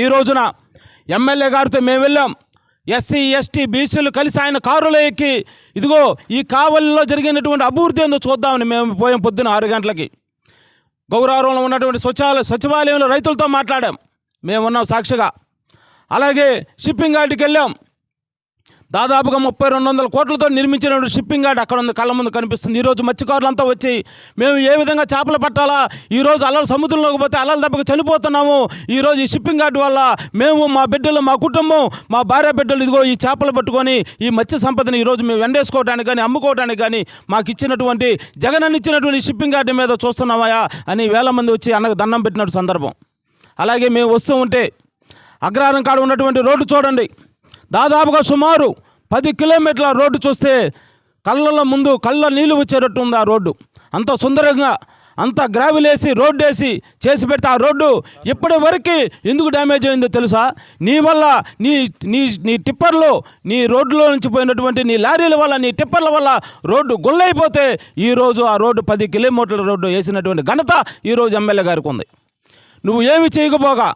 ఈ రోజున ఎమ్మెల్యే గారితో మేము వెళ్ళాం. ఎస్సీ ఎస్టీ బీసీలు కలిసి ఆయన కారులో ఎక్కి ఇదిగో ఈ కావలిలో జరిగినటువంటి అభివృద్ధి ఏందో చూద్దామని మేము పోయాం. పొద్దున 6 గంటలకి గౌరవరంలో ఉన్నటువంటి సచివాలయంలో రైతులతో మాట్లాడాం. మేము ఉన్నాం సాక్షిగా. అలాగే షిప్పింగ్ యార్డ్కి వెళ్ళాం. దాదాపుగా 3200 కోట్లతో నిర్మించినటువంటి షిప్పింగ్ యార్డ్ అక్కడ ఉంది, కళ్ళ ముందు కనిపిస్తుంది. ఈరోజు మత్స్యకారులంతా వచ్చి మేము ఏ విధంగా చేపలు పట్టాలా, ఈరోజు అలలు సముద్రంలోకి పోతే అలల దెబ్బకి చనిపోతున్నాము, ఈరోజు ఈ షిప్పింగ్ యార్డ్ వల్ల మేము మా బిడ్డలు మా కుటుంబం మా భార్య బిడ్డలు ఇదిగో ఈ చేపలు పట్టుకొని ఈ మత్స్య సంపదని ఈరోజు మేము వెండేసుకోవడానికి కానీ అమ్ముకోవడానికి కానీ మాకు ఇచ్చినటువంటి జగనన్న ఇచ్చినటువంటి షిప్పింగ్ యార్డ్ మీద చూస్తున్నామయా అని వేల మంది వచ్చి అన్నకు దండం పెట్టినట్టు సందర్భం. అలాగే మేము వస్తూ ఉంటే అగ్రహారం కాడ ఉన్నటువంటి రోడ్డు చూడండి, దాదాపుగా సుమారు 10 కిలోమీటర్ల రోడ్డు చూస్తే కళ్ళ నీళ్ళు వచ్చేటట్టు ఉంది. ఆ రోడ్డు అంత సుందరంగా అంత గ్రావెల్ వేసి రోడ్డు వేసి చేసి పెడితే ఆ రోడ్డు ఇప్పటి వరకు ఎందుకు డ్యామేజ్ అయిందో తెలుసా? నీ వల్ల నీ టిప్పర్లు నీ రోడ్డులో నుంచి పోయినటువంటి నీ లారీల వల్ల నీ టిప్పర్ల వల్ల రోడ్డు గుల్లైపోతే ఈరోజు ఆ రోడ్డు 10 కిలోమీటర్ల రోడ్డు వేసినటువంటి ఘనత ఈరోజు ఎమ్మెల్యే గారికి ఉంది. నువ్వు ఏమి చేయకపోగా,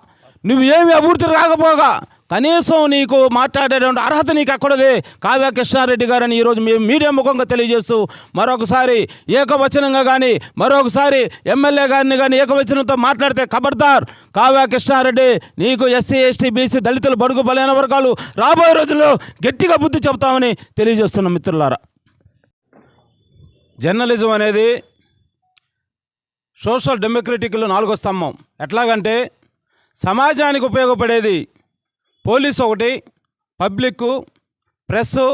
నువ్వు ఏమి అభివృద్ధి రాకపోగా కనీసం నీకు మాట్లాడేటువంటి అర్హత నీకు ఎక్కడది కావ్య కృష్ణారెడ్డి గారని ఈరోజు మేము మీడియా ముఖంగా తెలియజేస్తూ మరొకసారి ఏకవచనంగా కానీ మరొకసారి ఎమ్మెల్యే గారిని కానీ ఏకవచనంతో మాట్లాడితే ఖబర్దార్ కావ్య కృష్ణారెడ్డి నీకు ఎస్సీ ఎస్టీ బీసీ దళితులు బడుగు బలైన వర్గాలు రాబోయే రోజుల్లో గట్టిగా బుద్ధి చెప్తామని తెలియజేస్తున్నాం. మిత్రులారా, జర్నలిజం అనేది సోషల్ డెమోక్రటిక్లో 4వ స్తంభం. ఎట్లాగంటే సమాజానికి ఉపయోగపడేది పోలీసు ఒకటి, పబ్లిక్, ప్రెస్సు,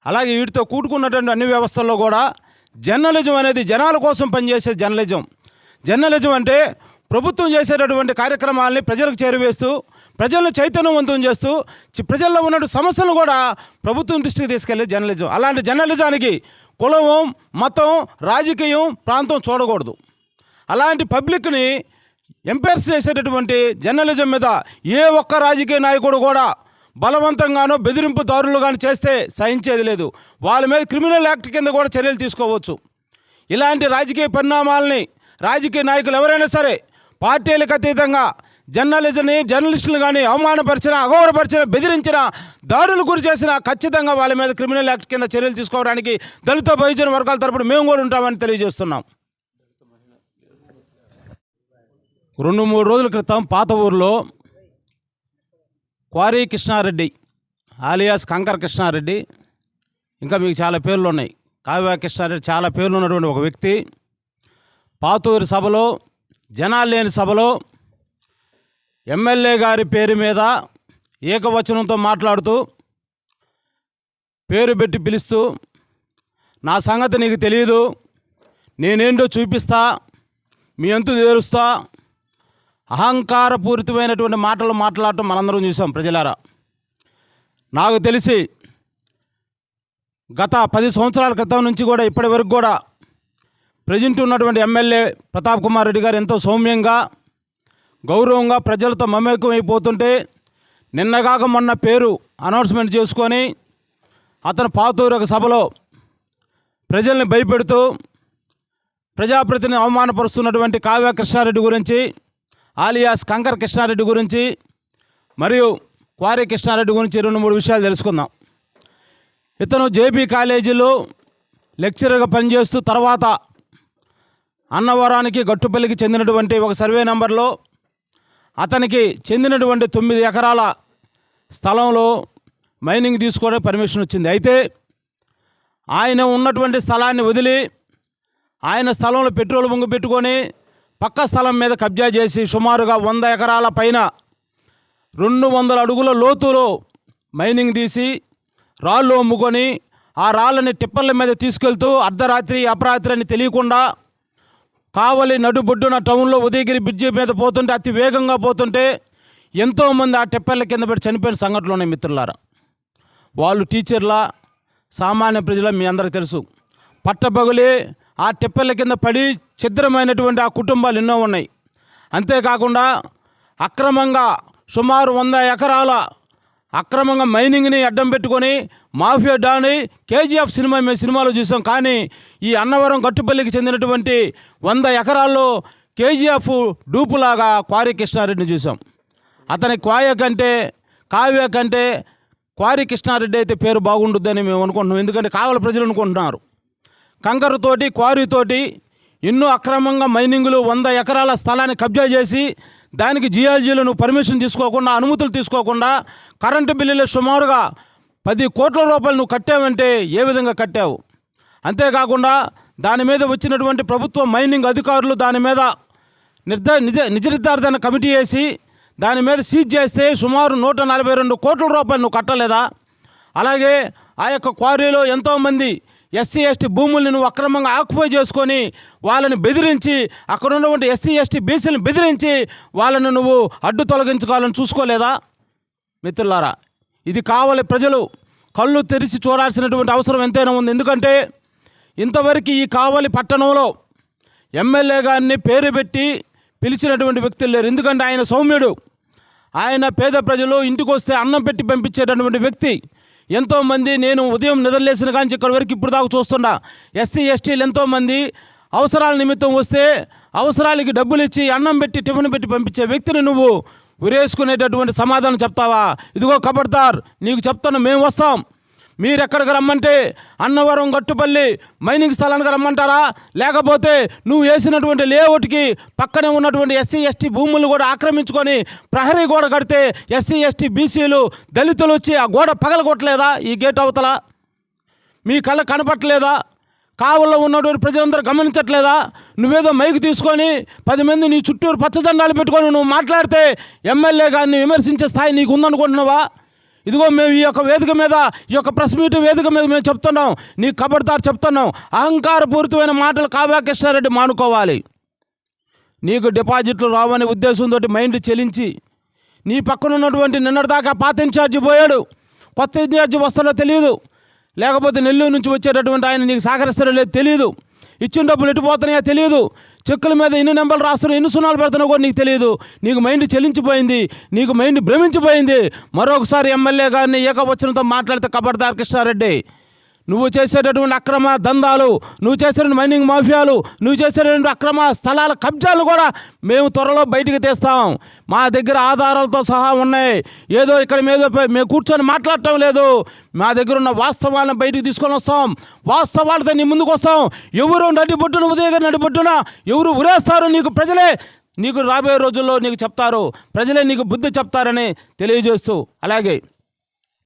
అలాగే వీటితో కూడుకున్నటువంటి అన్ని వ్యవస్థల్లో కూడా జర్నలిజం అనేది జనాల కోసం పనిచేసే జర్నలిజం అంటే ప్రభుత్వం చేసేటటువంటి కార్యక్రమాలని ప్రజలకు చేరువేస్తూ ప్రజలను చైతన్యవంతం చేస్తూ ప్రజల్లో ఉన్న సమస్యలను కూడా ప్రభుత్వం దృష్టికి తీసుకెళ్లే జర్నలిజం. అలాంటి జర్నలిజానికి కులం, మతం, రాజకీయం, ప్రాంతం చూడకూడదు. అలాంటి పబ్లిక్ని ఎంపైర్స్ చేసేటటువంటి జర్నలిజం మీద ఏ ఒక్క రాజకీయ నాయకుడు కూడా బలవంతంగానో బెదిరింపుదారులు కానీ చేస్తే సహించేది లేదు. వాళ్ళ మీద క్రిమినల్ యాక్ట్ కింద కూడా చర్యలు తీసుకోవచ్చు. ఇలాంటి రాజకీయ పరిణామాలని రాజకీయ నాయకులు ఎవరైనా సరే పార్టీలకు అతీతంగా జర్నలిస్టులు కానీ అవమానపరిచిన, అగౌరవపరిచిన, బెదిరించిన, దాడులు గురి చేసిన ఖచ్చితంగా వాళ్ళ మీద క్రిమినల్ యాక్ట్ కింద చర్యలు తీసుకోవడానికి దళిత బహుజన వర్గాల తరపున మేము కూడా ఉంటామని తెలియజేస్తున్నాం. 2-3 రోజుల క్రితం పాత ఊరిలో క్వారీ కృష్ణారెడ్డి ఆలియాస్ కంకర్ కృష్ణారెడ్డి, ఇంకా మీకు చాలా పేర్లు ఉన్నాయి, కావ్య కృష్ణారెడ్డి చాలా పేర్లు ఉన్నటువంటి ఒక వ్యక్తి పాతూరి సభలో, జనాలు లేని సభలో ఎమ్మెల్యే గారి పేరు మీద ఏకవచనంతో మాట్లాడుతూ పేరు పెట్టి పిలుస్తూ నా సంగతి నీకు తెలియదు, నేనేంటో చూపిస్తా, మీ అంతు తేరుస్తా, అహంకారపూరితమైనటువంటి మాటలు మాట్లాడటం మనందరం చూసాం. ప్రజలారా, నాకు తెలిసి గత 10 సంవత్సరాల క్రితం నుంచి కూడా ఇప్పటి వరకు కూడా ప్రజెంట్ ఉన్నటువంటి ఎమ్మెల్యే ప్రతాప్ కుమార్ రెడ్డి గారు ఎంతో సౌమ్యంగా గౌరవంగా ప్రజలతో మమేకం అయిపోతుంటే నిన్నగాక మొన్న పేరు అనౌన్స్మెంట్ చేసుకొని అతను పాతూరు ఒక సభలో ప్రజల్ని భయపెడుతూ ప్రజాప్రతిని అవమానపరుస్తున్నటువంటి కావ్య కృష్ణారెడ్డి గురించి, ఆలియాస్ కంకర్ కృష్ణారెడ్డి గురించి మరియు క్వారీ కృష్ణారెడ్డి గురించి 2-3 విషయాలు తెలుసుకుందాం. ఇతను జేబీ కాలేజీలో లెక్చరర్గా పనిచేస్తూ తర్వాత అన్నవరానికి గట్టుపల్లికి చెందినటువంటి ఒక సర్వే నెంబర్లో అతనికి చెందినటువంటి 9 ఎకరాల స్థలంలో మైనింగ్ తీసుకోవడానికి పర్మిషన్ వచ్చింది. అయితే ఆయన ఉన్నటువంటి స్థలాన్ని వదిలి ఆయన స్థలంలో పెట్రోల్ బొంగు పెట్టుకొని పక్క స్థలం మీద కబ్జా చేసి సుమారుగా 100 ఎకరాల పైన 200 అడుగుల లోతులో మైనింగ్ తీసి రాళ్ళు అమ్ముకొని ఆ రాళ్ళని టిప్పర్ల మీద తీసుకెళ్తూ అర్ధరాత్రి అపరాత్రి అని తెలియకుండా కావలి నడుబొడ్డున టౌన్లో ఉదయగిరి బ్రిడ్జి మీద పోతుంటే అతి వేగంగా పోతుంటే ఎంతోమంది ఆ టిప్పర్ల కింద పెట్టి చనిపోయిన సంఘటనలు ఉన్నాయి. మిత్రులారా, వాళ్ళు టీచర్ల, సామాన్య ప్రజల మీ అందరికీ తెలుసు. పట్టపగులే ఆ టిప్పర్ల కింద పడి ఛిద్రమైనటువంటి ఆ కుటుంబాలు ఎన్నో ఉన్నాయి. అంతేకాకుండా అక్రమంగా సుమారు 100 ఎకరాల అక్రమంగా మైనింగ్ని అడ్డం పెట్టుకొని మాఫియా డాని కేజీఎఫ్ సినిమాలో చూసాం. కానీ ఈ అన్నవరం గట్టుపల్లికి చెందినటువంటి 100 ఎకరాల్లో కేజీఎఫ్ డూపులాగా క్వారీ కృష్ణారెడ్డిని చూసాం. అతని కావ్య కంటే క్వారీ కృష్ణారెడ్డి అయితే పేరు బాగుంటుందని మేము అనుకుంటున్నాం. ఎందుకంటే కావలి ప్రజలు అనుకుంటున్నారు. కంకరతోటి క్వారీతోటి ఎన్నో అక్రమంగా మైనింగులు 100 ఎకరాల స్థలాన్ని కబ్జా చేసి దానికి జియాలజీలను పర్మిషన్ తీసుకోకుండా, అనుమతులు తీసుకోకుండా కరెంటు బిల్లులు సుమారుగా 10 కోట్ల రూపాయలు నువ్వు కట్టావంటే ఏ విధంగా కట్టావు? అంతేకాకుండా దాని మీద వచ్చినటువంటి ప్రభుత్వ మైనింగ్ అధికారులు దాని మీద నిజ నిర్ధారణ కమిటీ వేసి దాని మీద సీజ్ చేస్తే సుమారు 142 కోట్ల రూపాయలు నువ్వు కట్టలేదా? అలాగే ఆ యొక్క క్వారీలో ఎంతోమంది ఎస్సీ ఎస్టీ భూముల్ని నువ్వు అక్రమంగా ఆక్యుపై చేసుకొని వాళ్ళని బెదిరించి, అక్కడ ఉన్నటువంటి ఎస్సీ ఎస్టీ బీసీలను బెదిరించి వాళ్ళని నువ్వు అడ్డు తొలగించుకోవాలని చూసుకోలేదా? మిత్రులారా, ఇది కావలి ప్రజలు కళ్ళు తెరిచి చూడాల్సినటువంటి అవసరం ఎంతైనా ఉంది. ఎందుకంటే ఇంతవరకు ఈ కావలి పట్టణంలో ఎమ్మెల్యే గారిని పేరు పెట్టి పిలిచినటువంటి వ్యక్తులు లేరు. ఎందుకంటే ఆయన సౌమ్యుడు, ఆయన పేద ప్రజలు ఇంటికి వస్తే అన్నం పెట్టి పంపించేటటువంటి వ్యక్తి. ఎంతోమంది, నేను ఉదయం నిద్రలేసిన కానీ ఇక్కడి వరకు ఇప్పుడు దాకా చూస్తున్నా, ఎస్సీ ఎస్టీలు ఎంతోమంది అవసరాల నిమిత్తం వస్తే అవసరాలకి డబ్బులు ఇచ్చి అన్నం పెట్టి టిఫిన్ పెట్టి పంపించే వ్యక్తిని నువ్వు ఉరేసుకునేటటువంటి సమాధానం చెప్తావా? ఇదిగో ఖబర్దార్, నీకు చెప్తాను, మేము వస్తాం. మీరు ఎక్కడికి రమ్మంటే అన్నవరం, గట్టుపల్లి మైనింగ్ స్థలానికి రమ్మంటారా? లేకపోతే నువ్వు వేసినటువంటి లేఅవుట్కి పక్కనే ఉన్నటువంటి ఎస్సీ ఎస్టీ భూములు కూడా ఆక్రమించుకొని ప్రహరీ గోడ కడితే ఎస్సీ ఎస్టీ బీసీలు దళితులు వచ్చి ఆ గోడ పగలగొట్టలేదా? ఈ గేట్ అవతల మీ కళ్ళ కనపట్టలేదా? కావుల్లో ఉన్నటువంటి ప్రజలందరూ గమనించట్లేదా? నువ్వేదో మైకు తీసుకొని 10 మంది నీ చుట్టూరు పచ్చజెండాలు పెట్టుకొని నువ్వు మాట్లాడితే ఎమ్మెల్యే గారిని విమర్శించే స్థాయి నీకు ఉందనుకుంటున్నావా? ఇదిగో మేము ఈ యొక్క వేదిక మీద, ఈ యొక్క ప్రెస్ మీట్ వేదిక మీద మేము చెప్తున్నాం, నీ ఖబర్దార్ చెప్తున్నాం. అహంకారపూరితమైన మాటలు కావ్య కృష్ణారెడ్డి మానుకోవాలి. నీకు డిపాజిట్లు రావనే ఉద్దేశంతో మైండ్ చెలించి నీ పక్కన ఉన్నటువంటి నిన్నటిదాకా పాత ఇన్ఛార్జి పోయాడు, కొత్త ఇన్ఛార్జి వస్తాడో తెలియదు, లేకపోతే నెల్లూరు నుంచి వచ్చేటటువంటి ఆయన నీకు సహకరిస్తాడో లేదు తెలియదు, ఇచ్చిన డబ్బులు ఎటుపోతున్నాయో తెలియదు, చెక్కుల మీద ఎన్ని నెంబర్లు రాస్తున్నావు, ఎన్ని సున్నాలు పెడుతున్నావు కూడా నీకు తెలియదు. నీకు మైండ్ చెలించిపోయింది, నీకు మైండ్ భ్రమించిపోయింది. మరొకసారి ఎమ్మెల్యే గారిని ఏకవచనంతో మాట్లాడితే ఖబర్దార్ కృష్ణారెడ్డి, నువ్వు చేసేటటువంటి అక్రమ దందాలు, నువ్వు చేసేటువంటి మైనింగ్ మాఫియాలు, నువ్వు చేసేటువంటి అక్రమ స్థలాల కబ్జాలు కూడా మేము త్వరలో బయటికి తీస్తాం. మా దగ్గర ఆధారాలతో సహా ఉన్నాయి. ఏదో ఇక్కడ మేము కూర్చొని మాట్లాడటం లేదు. మా దగ్గర ఉన్న వాస్తవాలను బయటికి తీసుకొని వస్తాం. వాస్తవాలతో నీ ముందుకు వస్తాం. ఎవరు నడిబొడ్డున ఉదయం నడిబొడ్డున ఎవరు ఉరేస్తారో నీకు ప్రజలే, నీకు రాబోయే రోజుల్లో నీకు చెప్తారు, ప్రజలే నీకు బుద్ధి చెప్తారని తెలియజేస్తూ, అలాగే